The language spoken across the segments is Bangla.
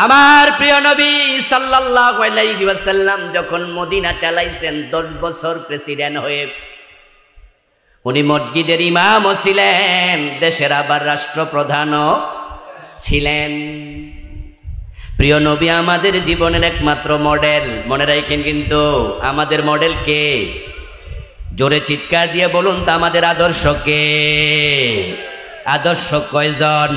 আমার প্রিয় নবী সাল্লাল্লাহু আলাইহি ওয়াসাল্লাম যখন মদিনা চালাইছেন 10 বছর প্রেসিডেন্ট হয়ে, উনি মসজিদের ইমামও ছিলেন, দেশের আবার রাষ্ট্রপ্রধানও ছিলেন। প্রিয় নবী আমাদের জীবনের একমাত্র মডেল, মনে রাখেন কিন্তু। আমাদের মডেল কে? জোরে চিৎকার দিয়ে বলুন তো, আমাদের আদর্শ কে? আদর্শ কয়জন?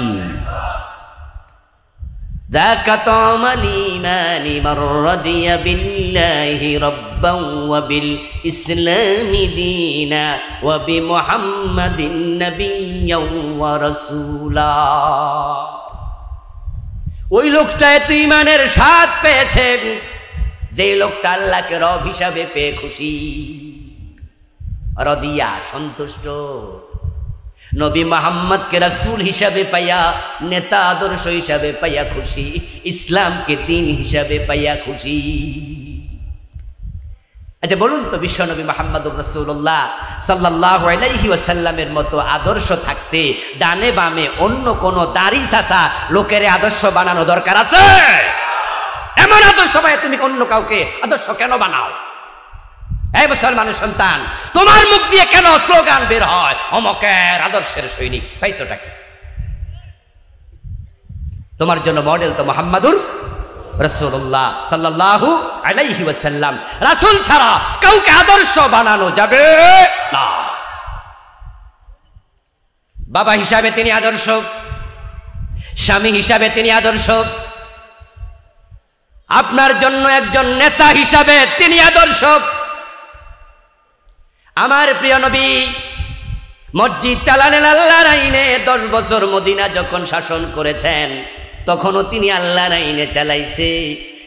যাকা তামাল ঈমানি মান রাদিয়া বিল্লাহি রাব্বান ওয়া বিল ইসলামি দীনা ওয়া বিমুহাম্মাদিন নাবিয়্যান ওয়া রাসূলা। ওই লোকটা এত ঈমানের স্বাদ পেয়েছেন যে লোকটা আল্লাহকে রব হিসাবে পেয়ে খুশি, রদিয়া সন্তুষ্ট, নবী মুহাম্মদকে রাসূল হিসাবে পাইয়া, নেতা আদর্শ হিসাবে পাইয়া খুশি, ইসলামকে দ্বীন হিসাবে পাইয়া খুশি। আচ্ছা বলুন তো, বিশ্ব নবী মুহাম্মদুর রাসূলুল্লাহ সাল্লাল্লাহু আলাইহি ওয়াসাল্লামের মতো আদর্শ থাকতে ডানে বামে অন্য কোন দাড়ি চাচা লোকের আদর্শ বানানো দরকার আছে? এমন আদর্শ পাই তুমি অন্য কাউকে আদর্শ কেন বানাও? এই মুসলমানের সন্তান, তোমার মুখ দিয়ে কেন স্লোগান বের হয় অমকের আদর্শের সৈনিক? পাইছোটা কি? তোমার জন্য মডেল তো মুহাম্মাদুর রাসূলুল্লাহ সাল্লাল্লাহু আলাইহি ওয়াসাল্লাম। রাসূল ছাড়া কাউকে আদর্শ বানানো যাবে না। বাবা হিসাবে তিনি আদর্শ, স্বামী হিসাবে তিনি আদর্শ, আপনার জন্য একজন নেতা হিসাবে তিনি আদর্শ। আমার প্রিয় নবী মসজিদ চালালেন আল্লাহর আইনে। 10 বছর মদিনা যখন শাসন করেছেন তখনও তিনি আল্লাহর আইনে চালাইছে।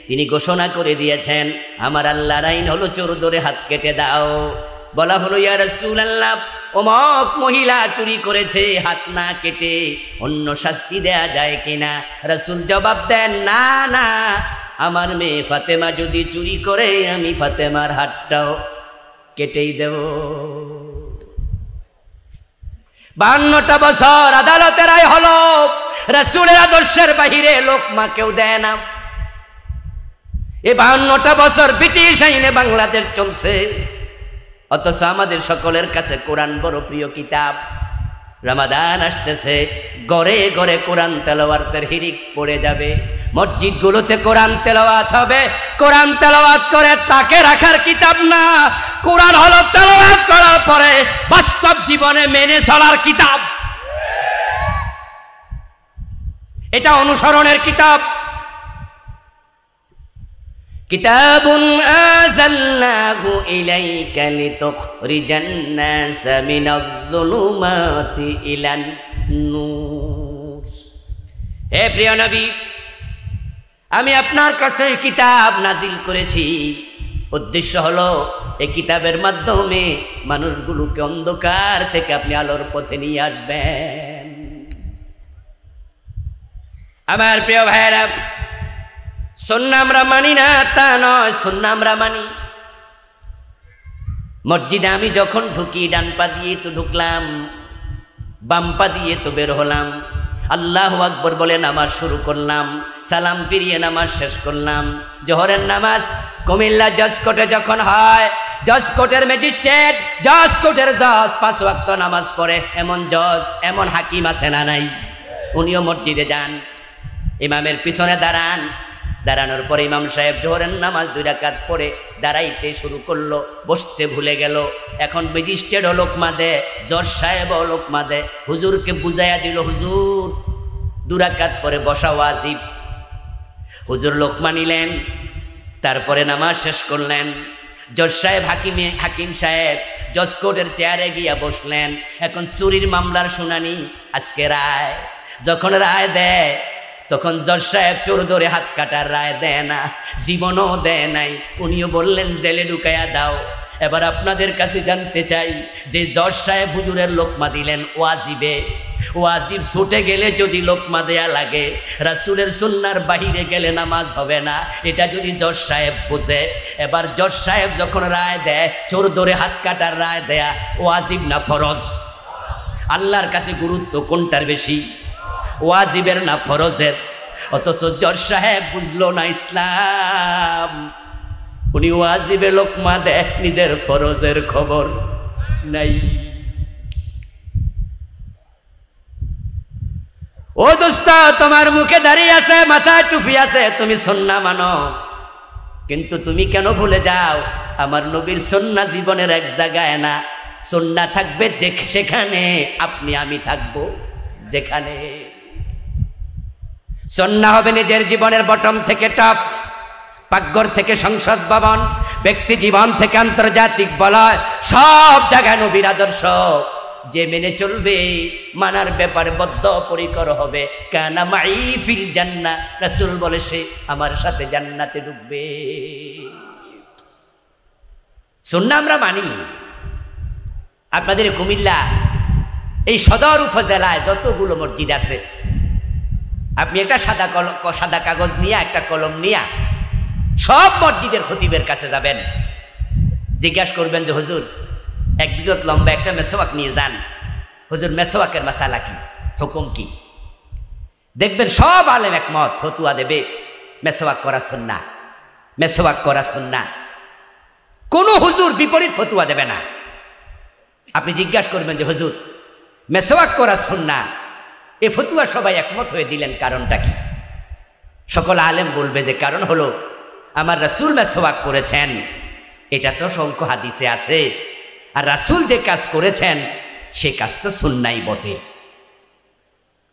তিনি ঘোষণা করে দিয়েছেন, আমার আল্লাহর আইন হলো চোর ধরে হাত কেটে দাও। বলা হলো, ইয়া রাসূলুল্লাহ, অমুক মহিলা চুরি করেছে, হাত না কেটে অন্য শাস্তি দেয়া যায় কিনা? রাসূল জবাব দেন, না না, আমার মেয়ে ফাতেমা যদি চুরি করে আমি ফাতেমার হাতটাও কেটেই দেব। 52টা বছর আদালতের রায় হলো, রাসূলের আদর্শের বাহিরে লোকমা কেউ দেয় না। এই 52টা বছর ব্রিটিশ আইনে বাংলাদেশ চলছে, অথচ আমাদের সকলের কাছে কোরআন বড় প্রিয় কিতাব। রমাদান আসতেছে, ঘরে ঘরে কোরআন তেলাওয়াতের হিরিক পড়ে যাবে। মসজিদগুলোতে কোরআন তেলাওয়াত হবে। কোরআন তেলাওয়াত করে তাকে রাখার কিতাব না, কোরআন হলো তেলাওয়াত করার পরে বাস্তব জীবনে মেনে চলার কিতাব। এটা অনুসরণের কিতাব। কিতাবুন আযালনাহু ইলাইকা লিতুখরিজান নাস মিনাজ যুলুমাতি ইলান নূর। হে প্রিয় নবী, আমি আপনার কাছে কিতাব নাজিল করেছি। উদ্দেশ্য হলো এই কিতাবের মাধ্যমে মানুষগুলোকে অন্ধকার থেকে আপনি আলোর পথে নিয়ে আসবেন। আমার প্রিয় ভাইরা, সুন্নাহ আমরা মানি না তা নয়, সুন্নাহ আমরা মানি। মসজিদে আমি যখন ঢুকি ডান পা দিয়ে তো ঢুকলাম, বাম পা দিয়ে তো বের হলাম, আল্লাহু আকবার বলে নামাজ শুরু করলাম, সালাম ফিরিয়ে নামাজ শেষ করলাম। জোহরের নামাজ কুমিল্লা জজ কোর্টে যখন হয়, জজ কোর্টের ম্যাজিস্ট্রেট, জজ কোর্টের জজ 5 ওয়াক্ত নামাজ পড়ে এমন জজ, এমন হাকিম আছে না নাই? উনিও মসজিদে যান, ইমামের পিছনে দাঁড়ান। দাঁড়ানোর পরে ইমাম সাহেব জোহরের নামাজ 2 রাকাত পড়ে দাঁড়াইতে শুরু করলো, বসতে ভুলে গেল। এখন ম্যাজিস্ট্রেট লোকমা দে, জজ সাহেব লোকমা দে, হুজুরকে বুঝাইয়া দিল, হুজুর 2 রাকাত পরে বসা ওয়াজিব। হুজুর লোকমা নিলেন, তারপরে নামাজ শেষ করলেন। জজ সাহেব হাকিম সাহেব জজ কোর্টের চেয়ারে গিয়া বসলেন। এখন চুরির মামলার শুনানি, আজকে রায়। যখন রায় দেয় তখন জজ সাহেব চোর ধরে হাত কাটার রায় দেয় না, জীবনও দেয় নাই। উনিও বললেন জেলে ঢুকাইয়া দাও। এবার আপনাদের কাছে জানতে চাই, যে জজ সাহেব হুজুরের লোকমা দিলেন ওয়াজিবে, ওয়াজিব ছুটে গেলে যদি লোকমা দেয়া লাগে, রাসূলের সুন্নাহর বাহিরে গেলে নামাজ হবে না, এটা যদি জজ সাহেব বুঝে। এবার জজ সাহেব যখন রায় দেয়, চোর ধরে হাত কাটার রায় দেয়া ওয়াজিব না ফরজ? আল্লাহর কাছে গুরুত্ব কোনটার বেশি, ওয়াজিবের না ফরজের? অথচ জজ সাহেব বুঝলো না ইসলাম। উনি ওয়াজিবে লোকমা দেয়, নিজের ফরজের খবর নাই। ও দোস্ত, তোমার মুখে দাঁড়িয়ে আছে, মাথায় টুপি আছে, তুমি সুন্নাহ মানো, কিন্তু তুমি কেন ভুলে যাও আমার নবীর সুন্নাহ জীবনের এক জায়গায় না, সুন্নাহ থাকবে সেখানে, আপনি আমি থাকবো যেখানে। সুন্নাহ হবে নিজের জীবনের বটম থেকে টপ, পাকঘর থেকে সংসদ ভবন, ব্যক্তি জীবন থেকে আন্তর্জাতিক বলয়, সব জায়গায় নবীর আদর্শ যে মেনে চলবে, মানার ব্যাপারে বদ্ধপরিকর হবে। কানা মাই ফিল জান্নাহ, রাসূল বলে সে আমার সাথে জান্নাতে ঢুকবে। সুন্নাহ আমরা মানি। আপনাদের কুমিল্লা এই সদর উপজেলায় যতগুলো মসজিদ আছে, আপনি একটা সাদা কাগজ নিয়ে, একটা কলম নিয়ে সব মসজিদের খতিবের কাছে যাবেন, জিজ্ঞাসা করবেন যে হুজুর এক বিগত লম্বা একটা মেসওয়াক নিয়ে যান, হুজুর মেসওয়াকের মাসালা কি, হুকুম কি? দেখবেন সব আলেম একমত, ফতুয়া দেবে মেসওয়াক করা সুন্নাহ, মেসওয়াক করা সুন্নাহ। কোনো হুজুর বিপরীত ফতুয়া দেবে না। আপনি জিজ্ঞাসা করবেন যে হুজুর মেসওয়াক করা সুন্নাহ, এ ফতুয়া সবাই একমত হয়ে দিলেন, কারণটা কি? সকল আলেম বলবে যে কারণ হলো আমার রাসূল মেসওয়াক করেছেন, এটা তো সংখ্য হাদিসে আছে, আর রাসূল যে কাজ করেছেন সে কাজ তো সুন্নাহই বটে।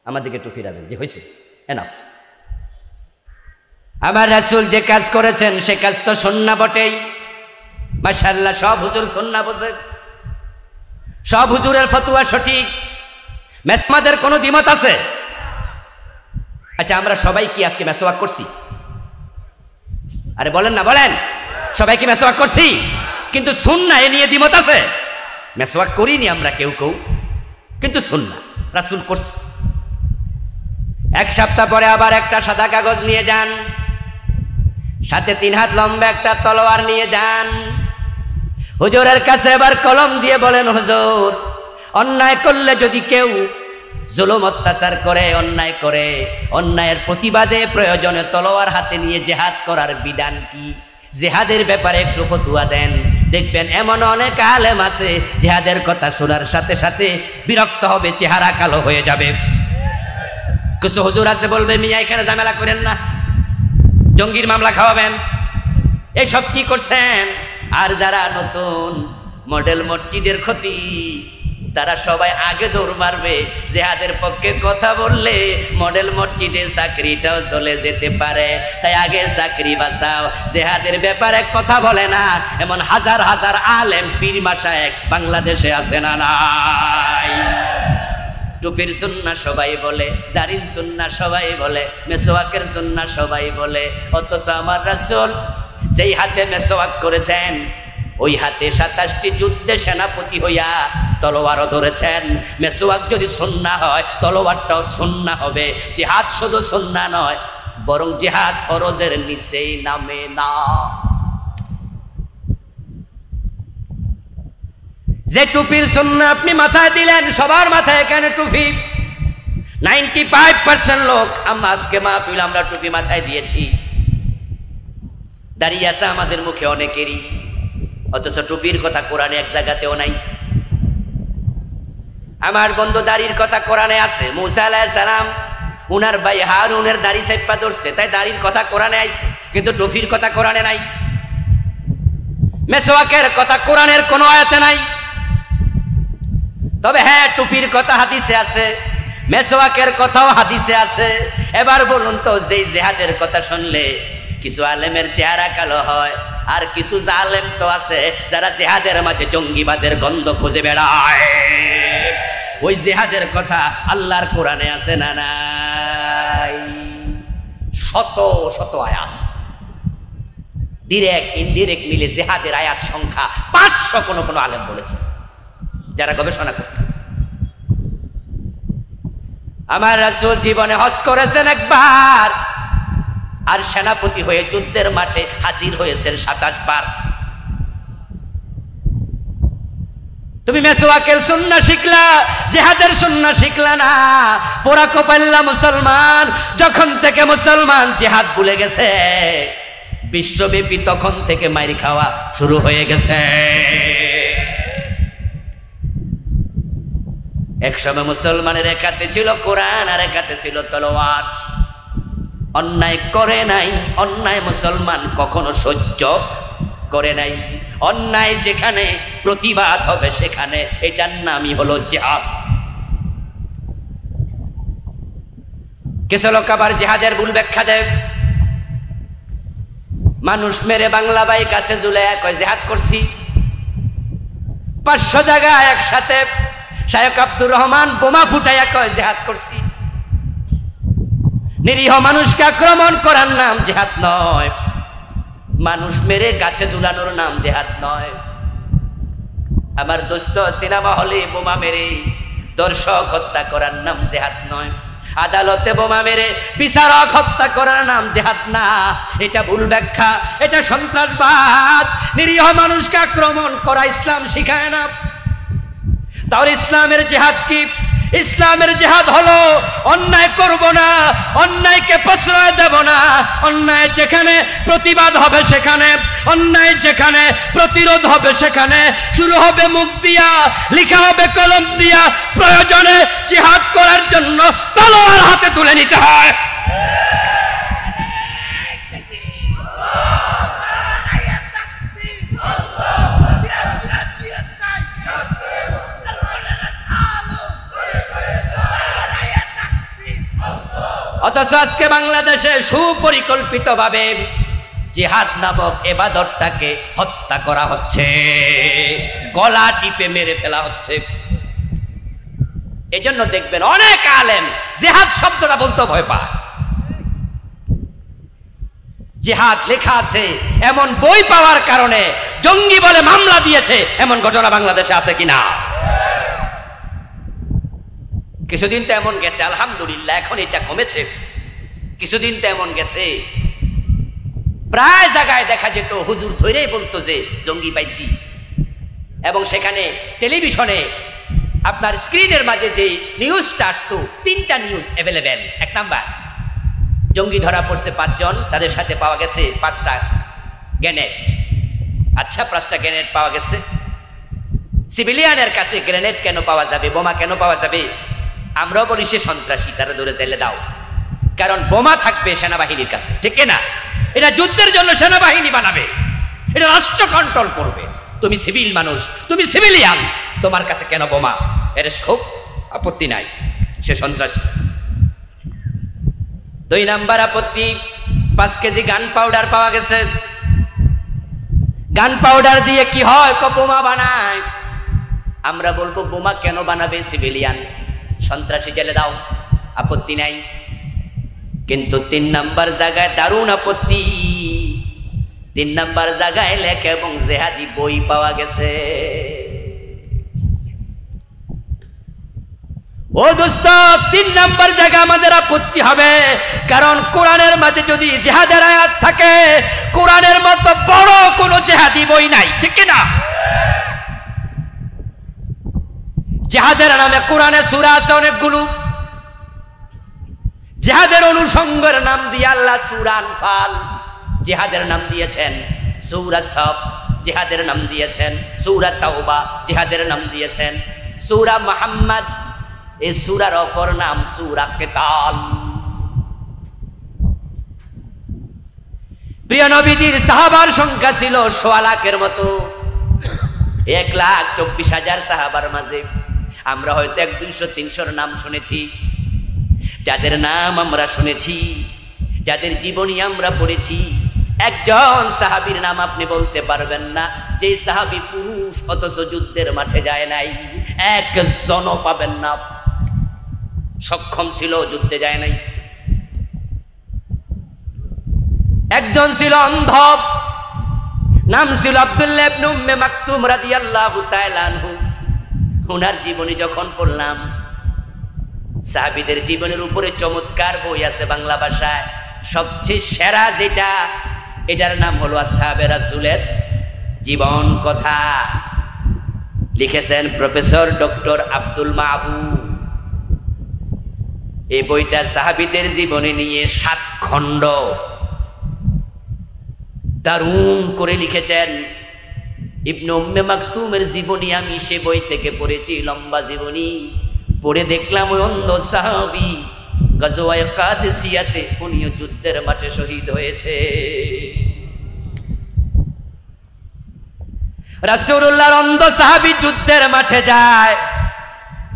আমাদেরকে একটু ফিরাবেন যে হয়েছে, এনাফ। আমার রাসূল যে কাজ করেছেন সে কাজ তো সুন্নাহ বটেই। মাশাআল্লাহ, সব হুজুর সুন্নাহ বোঝে, সব হুজুরের ফতোয়া সঠিক, মেসমাদের কোনো দ্বিমত আছে? আচ্ছা, আমরা সবাই কি আজকে মেসওয়াক করছি? আরে বলেন না, বলেন, সবাই কি মেসওয়াক করছি? কিন্তু সুন্নাহ এ নিয়ে দ্বিমত আছে। মেসওয়াক করিনি আমরা কেউ কেউ, কিন্তু সুন্নাহ রাসূল করছে। এক সপ্তাহ পরে আবার একটা সাদা কাগজ নিয়ে যান, সাথে 3 হাত লম্বা একটা তলোয়ার নিয়ে যান, হুজুরের কাছে এবার কলম দিয়ে বলেন হুজুর অন্যায় করলে যদি কেউ জুলুম অত্যাচার করে, অন্যায় করে, অন্যায়ের প্রতিবাদে প্রয়োজনে তলোয়ার হাতে নিয়ে জিহাদ করার বিধান কি? জিহাদের ব্যাপারে একটু ফতোয়া দেন। দেখবেন এমন অনেক আলেম আছে জিহাদের কথা শোনার সাথে সাথে বিরক্ত হবে, চেহারা কালো হয়ে যাবে। কিছু হুজুর আছে বলবে মিয়া এখানে ঝামেলা করেন না, জঙ্গির মামলা খাওয়াবেন, এসব কি করছেন? আর যারা নতুন মডেল মসজিদের ক্ষতি, তারা সবাই আগে দৌড় মারবে। জিহাদের পক্ষে কথা বললে মডেল মসজিদে চাকরিটাও চলে যেতে পারে, তাই আগে চাকরি বাঁচাও। জিহাদের ব্যাপারে কথা বলে না এমন হাজার হাজার আলেম পীর মাশায়েখ বাংলাদেশে আছে না নাই? টুপির সুন্নাহ সবাই বলে, দাড়ির সুন্নাহ সবাই বলে, মেসওয়াকের সুন্নাহ সবাই বলে, অথচ আমার রাসূল যেই হাতে মেসওয়াক করেছেন ওই হাতে 27টি যুদ্ধে সেনাপতি হইয়া তলোয়ারও ধরেছেন। মেসওয়াক যদি সুন্নাহ হয় তলোয়ারটাও সুন্নাহ হবে। জিহাদ শুধু সুন্নাহ নয়, বরং জিহাদ ফরজের নিচেই নামে না। যে টুপির সুন্নাহ আপনি মাথায় দিলেন, সবার মাথায় এখানে টুপি, 95% লোক আমরা আজকে মাহফিল আমরা টুপি মাথায় দিয়েছি, দাঁড়িয়ে আছে আমাদের মুখে অনেকেরই, অথচ টুপির কথা কোরআনে এক জায়গাতেও নাই। আমার বন্ধু দাড়ির কথা কোরআনে আছে, মুসা আলাইহিস সালাম উনার ভাই হারুনের দাড়ি চেপা ধরছে, তাই দাড়ির কথা কোরআনে আইছে, কিন্তু টুপির কথা কোরআনে নাই। মেসওয়াকের কথা কোরআনের কোনো আয়াতে নাই, তবে হ্যাঁ টুপির কথা হাদিসে আছে, মেসওয়াকের কথাও হাদিসে আছে। এবার বলুন তো, যেই জিহাদের কথা শুনলে কিছু আলেমের চেহারা কালো হয়, আর কিছু জালেম তো আছে যারা জিহাদের মাঝে জঙ্গিবাদের গন্ধ খুঁজে বেড়ায়, ওই জিহাদের কথা আল্লাহর কোরআনে আছে না নাই? শত শত আয়াত, ডিরেক্ট ইনডিরেক্ট মিলে জিহাদের আয়াত সংখ্যা 500 কোন কোন আলেম বলেছে, যারা গবেষণা করছে। আমার রাসূল জীবনে হজ করেছেন একবার, আর সেনাপতি হয়ে যুদ্ধের মাঠে হাজির হয়েছেন 27 বার। তুমি মেসওয়াকের সুন্নাহ শিখলা, জিহাদের সুন্নাহ শিখলা না। পোড়া কপাল্লা মুসলমান, যখন থেকে মুসলমান জিহাদ ভুলে গেছে, বিশ্বব্যাপী তখন থেকে মাইর খাওয়া শুরু হয়ে গেছে। একসময় মুসলমানের এক হাতে ছিল কোরআন আর এক হাতে ছিল তলোয়ার। অন্যায় করে নাই, অন্যায় মুসলমান কখনো সহ্য করে নাই। অন্যায় যেখানে প্রতিবাদ হবে সেখানে এটার নামই হলো জিহাদ। কিছু লোক আবার জিহাদের ভুল ব্যাখ্যা দেয়। মানুষ মেরে বাংলা বাই গাছে ঝুলাইয়া কয় জিহাদ করছি। 500 জায়গায় একসাথে শায়খ আব্দুর রহমান বোমা ফুটাইয়া কয় জিহাদ করছি। নিরীহ মানুষকে আক্রমণ করার নাম জিহাদ নয়, মানুষ মেরে গাছে ঝুলানোর নাম জিহাদ নয়। আমার দোস্ত, সিনেমা হলে বোমা মেরে দর্শক হত্যা করার নাম জিহাদ নয়। আদালতে বোমা মেরে বিচারক হত্যা করার নাম জিহাদ না। এটা ভুল ব্যাখ্যা, এটা সন্ত্রাসবাদ। নিরীহ মানুষকে আক্রমণ করা ইসলাম শিখায় না। তাহলে ইসলামের জিহাদ কি? ইসলামের জিহাদ হলো অন্যায় করব না, অন্যায়কে প্রশ্রয় দেব না। অন্যায় যেখানে প্রতিবাদ হবে সেখানে, অন্যায় যেখানে প্রতিরোধ হবে সেখানে শুরু হবে মুখ দিয়া, লিখা হবে কলম দিয়া। প্রয়োজনে জিহাদ করার জন্য তলোয়ার হাতে তুলে নিতে হয়। অথচ আজকে বাংলাদেশে সুপরিকল্পিতভাবে জিহাদ নামক ইবাদতটাকে হত্যা করা হচ্ছে, গলা টিপে মেরে ফেলা হচ্ছে। এজন্য দেখবেন অনেক আলেম জিহাদ শব্দটা বলতে ভয় পায়। জিহাদ লেখা আছে এমন বই পাওয়ার কারণে জঙ্গি বলে মামলা দিয়েছে, এমন ঘটনা বাংলাদেশে আছে কিনা? কিছুদিন তো এমন গেছে, আলহামদুলিল্লাহ এখন এটা কমেছে। কিছুদিন তো এমন গেছে প্রায় জায়গায় দেখা যেত হুজুর ধরেই বলতো যে জঙ্গি পাইছি, এবং সেখানে টেলিভিশনে আপনার স্ক্রিনের মাঝে যে নিউজটা আসতো, 3টা নিউজ অ্যাভেলেবেল। 1 নাম্বার, জঙ্গি ধরা পড়ছে 5 জন, তাদের সাথে পাওয়া গেছে 5টা গ্রেনেড। আচ্ছা, 5টা গ্রেনেড পাওয়া গেছে। সিভিলিয়ানের কাছে গ্রেনেড কেন পাওয়া যাবে, বোমা কেন পাওয়া যাবে? আমরাও বলি সে সন্ত্রাসী, তারা ধরে জেলে দাও। কারণ বোমা থাকবে সেনাবাহিনীর কাছে, ঠিক না? এটা যুদ্ধের জন্য সেনাবাহিনী বানাবে, এটা রাষ্ট্র কন্ট্রোল করবে। তুমি সিভিল মানুষ, তুমি সিভিলিয়ান, তোমার কাছে কেন বোমা? এর খুব আপত্তি নাই, সে সন্ত্রাসী। 2 নাম্বার আপত্তি, 5 কেজি গান পাউডার পাওয়া গেছে। গান পাউডার দিয়ে কি হয়? বোমা বানায়। আমরা বলবো বোমা কেন বানাবে সিভিলিয়ান? সন্ত্রাসী জেলে দাও, আপত্তি নাই। কিন্তু 3 নাম্বার জায়গায় দারুণ আপত্তি। 3 নাম্বার জায়গায় লেখা এবং জেহাদি বই পাওয়া গেছে। ও দোস্ত, 3 নাম্বার জায়গা আমাদের আপত্তি হবে, কারণ কোরআনের মাঝে যদি জিহাদের আয়াত থাকে, কোরআনের মতো বড় কোনো জিহাদি বই নাই, ঠিক না? জিহাদের নামে কোরআনে সূরা আছে অনেকগুলো। জিহাদের অনুষঙ্গের নাম দিয়ে আল্লাহ সূরা আনফাল, জিহাদের নাম দিয়েছেন সূরা সফ, জিহাদের নাম দিয়েছেন সূরা তাওবা, জিহাদের নাম দিয়েছেন সূরা মুহাম্মদ। এই সূরার অপর নাম সূরা কিতাল। প্রিয় নবীজির সাহাবার সংখ্যা ছিল 1.25 লাখের মতো। 1,24,000 সাহাবার মাঝে আমরা হয়তো 100-200-300 নাম শুনেছি। যাদের নাম আমরা শুনেছি, যাদের জীবনী আমরা পড়েছি, একজন সাহাবীর নাম আপনি বলতে পারবেন না যে সাহাবী পুরুষ অথচ যুদ্ধের মাঠে যায় নাই। একজনও পাবেন না। সক্ষম ছিল, যুদ্ধে যায় নাই। একজন ছিল অন্ধ, নাম ছিল আব্দুল্লাহ ইবনে উম্মে মাকতুম রাদিয়াল্লাহু তাআলা আনহু। ওনার জীবনী যখন পড়লাম, সাহাবীদের জীবনের উপরে চমৎকার বই আছে বাংলা ভাষায়। সবচেয়ে সেরা যেটা, এটার নাম হলো আসহাবে রাসূলের জীবন কথা। লিখেছেন প্রফেসর ডক্টর আব্দুল মাহবুব। এই বইটা সাহাবীদের জীবনে নিয়ে 7 খণ্ড দারুণ করে লিখেছেন। ইবনে উম্মে মাকতুমের জীবনী আমি সে বই থেকে পড়েছি, লম্বা জীবনী পড়ে দেখলাম ওই অন্ধ সাহাবী গাজওয়ায়ে কাদেসিয়াতে উনিও যুদ্ধের মাঠে শহীদ হয়েছে। রাসূলুল্লাহর অন্ধ সাহাবী যুদ্ধের মাঠে যায়,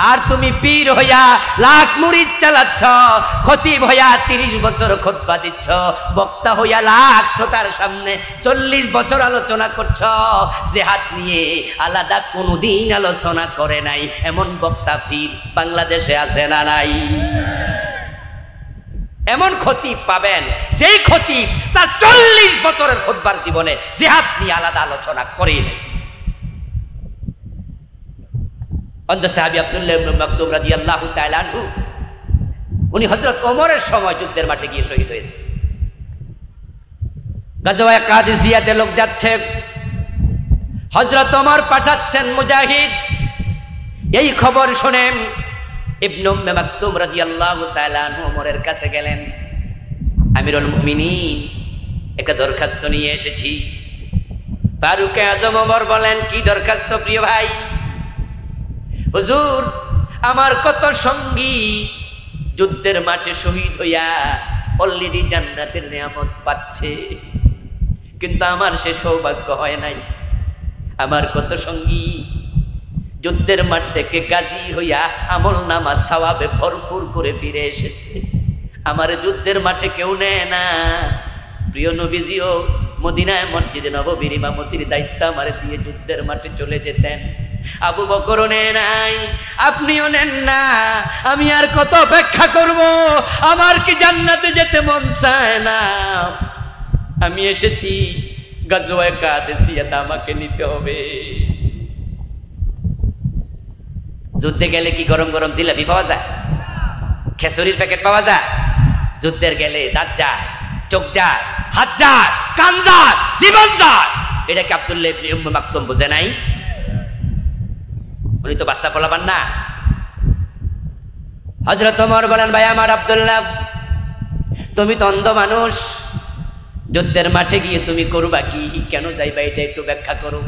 আর তুমি পীর হইয়া লাখ মুরিদ চালাচ্ছ, খতিব হইয়া 30 বছর খুতবা দিচ্ছ, বক্তা হইয়া লাখ শ্রোতার সামনে 40 বছর আলোচনা করছ। জিহাদ নিয়ে আলাদা কোনোদিন আলোচনা করে নাই এমন বক্তা পীর বাংলাদেশে আছে না নাই? এমন খতিব পাবেন যেই খতিব তার 40 বছরের খুতবার জীবনে জিহাদ নিয়ে আলাদা আলোচনা করেই নাই। অন্ধ সাহাবী আব্দুল্লাহ ইবনে মাকতুম রাদিয়াল্লাহু তাআলা আনহু উনি হযরত ওমরের সময় যুদ্ধের মাঠে গিয়ে শহীদ হয়েছে। গাজওয়ায়ে কাদেসিয়াতে লোক যাচ্ছে, হযরত ওমর পাঠাচ্ছেন মুজাহিদ। এই খবর শুনে ইবনে উম্মে মাকতুম রাদিয়াল্লাহু তাআলা আনহু ওমরের কাছে গেলেন। আমিরুল মুমিনিন, একটা দরখাস্ত নিয়ে এসেছি। ফারুক আজম ওমর বলেন, কি দরখাস্ত প্রিয় ভাই? হুজুর, আমার কত সঙ্গী যুদ্ধের মাঠে শহীদ হইয়া অলরেডি জান্নাতের নিয়ামত পাচ্ছে, কিন্তু আমার সে সৌভাগ্য হয় নাই। আমার কত সঙ্গী যুদ্ধের মাঠ থেকে গাজী হইয়া আমল নামা সওয়াবে ভরপুর করে ফিরে এসেছে, আমার যুদ্ধের মাঠে কেউ নেয় না। প্রিয় নবীজিও মদিনায় মসজিদে নববীর ইমামতির দায়িত্ব আমার দিয়ে যুদ্ধের মাঠে চলে যেতেন। আবু বকরও নেয় নাই, আপনিও নেন না। আমি আর কত অপেক্ষা করব? আমার কি জান্নাতে যেতে মন চায় না? আমি এসেছি, গাজওয়ায়ে কাদেসিয়াতে আমাকে নিতে হবে। যুদ্ধে গেলে কি গরম গরম জিলাপি পাওয়া যায়? খেসুরির প্যাকেট পাওয়া যায়? যুদ্ধের গেলে দাঁত যায়, চোখ যায়, হাত যায়, কান যায়, জীবন যায়। এটা কি আব্দুল্লাহ ইবনে উম্মে মাকতুম বুঝে নাই? উনি তো বাচ্চা পোলাপান না। হযরত ওমর বলেন, ভাই আমার আব্দুল্লাহ, তুমি তো অন্ধ মানুষ, যুদ্ধের মাঠে গিয়ে তুমি করবা কি, কেন যাইবা, এটা একটু ব্যাখ্যা করো।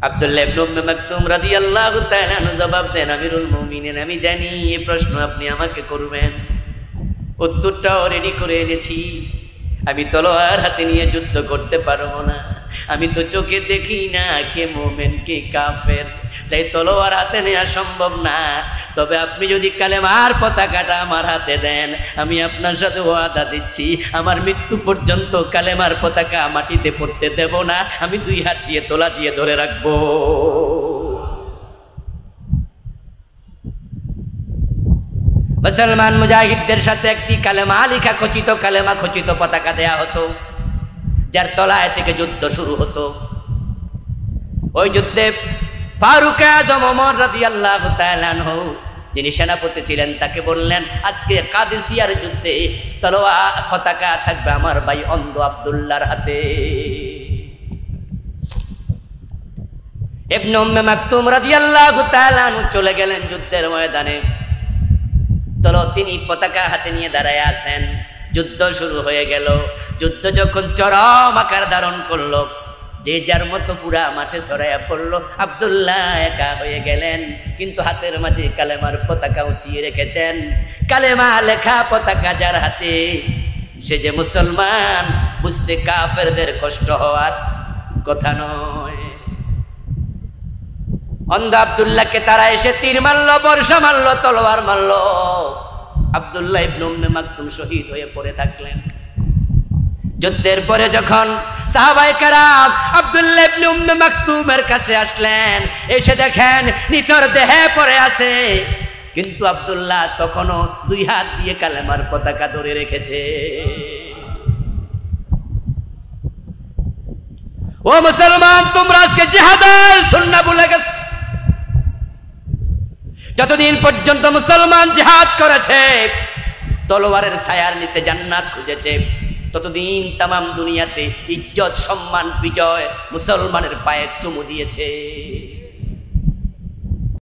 আব্দুল্লাহ ইবনে উম্মে মাকতুম রাদিয়াল্লাহু তাআলা আনহু জবাব দেন, আমিরুল মুমিনিন, আমি জানি এই প্রশ্ন আপনি আমাকে করবেন, উত্তরটাও রেডি করে এনেছি। আমি তলোয়ার হাতে নিয়ে যুদ্ধ করতে পারবো না, আমি তো চোখে দেখি না কে মুমিন কে কাফের, তাই তলোয়ার হাতে নেওয়া সম্ভব না। তবে আপনি যদি কালেমার পতাকাটা আমার হাতে দেন, আমি আপনার সাথে ওয়াদা দিচ্ছি, আমার মৃত্যু পর্যন্ত কালেমার পতাকা মাটিতে পড়তে দেব না, আমি 2 হাত দিয়ে তোলা দিয়ে ধরে রাখবো। মুসলমান মুজাহিদদের সাথে একটি কালেমা লেখা খচিত, কালেমা খচিত পতাকা দেয়া হতো, যার তলায় থেকে যুদ্ধ শুরু হতো। ওই যুদ্ধে ফারুক আজম ওমর রাদিয়াল্লাহু তাআলা আনহু, যিনি সেনাপতি ছিলেন, তাকে বললেন, আজকে কাদেসিয়ার যুদ্ধে তলোয়ার পতাকা থাকবে আমার ভাই অন্ধ আব্দুল্লাহর হাতে। ইবনে উম্মে মাকতুম রাদিয়াল্লাহু তাআলা আনহু চলে গেলেন যুদ্ধের ময়দানে। চলো, তিনি পতাকা হাতে নিয়ে দাঁড়ায় আছেন। যুদ্ধ শুরু হয়ে গেল। যুদ্ধ যখন চরম আকার ধারণ করলো, যে যার মতো পুরা মাঠে ছড়াইয়া পড়লো, আব্দুল্লাহ একা হয়ে গেলেন, কিন্তু হাতের মাঝে কালেমার পতাকা উঁচিয়ে রেখেছেন। কালেমা লেখা পতাকা যার হাতে, সে যে মুসলমান বুঝতে কাফেরদের কষ্ট হওয়ার কথা নয়। অন্ধ আব্দুল্লাহকে তারা এসে তীর মারলো, বর্ষা মারলো, তলোয়ার মারলো। আব্দুল্লাহ ইবনে উম্মে মাকতুম শহীদ হয়ে পড়ে থাকলেন। যুদ্ধের পরে যখন সাহাবায়ে কেরাম আব্দুল্লাহ ইবনে উম্মে মাকতুমের কাছে আসলেন, এসে দেখেন নিথর দেহে পড়ে আছে, কিন্তু আব্দুল্লাহ তখনও 2 হাত দিয়ে কালেমার পতাকা ধরে রেখেছে। ও মুসলমান, তোমরা আজকে জিহাদের সুন্নাহ ভুলে গেছো। যতদিন পর্যন্ত মুসলমান জিহাদ করেছে, তলোয়ারের ছায়ার নিচে জান্নাত খুঁজেছে, ততদিন তামাম দুনিয়াতে ইজ্জত সম্মান বিজয় মুসলমানের পায়ে চুমু দিয়েছে।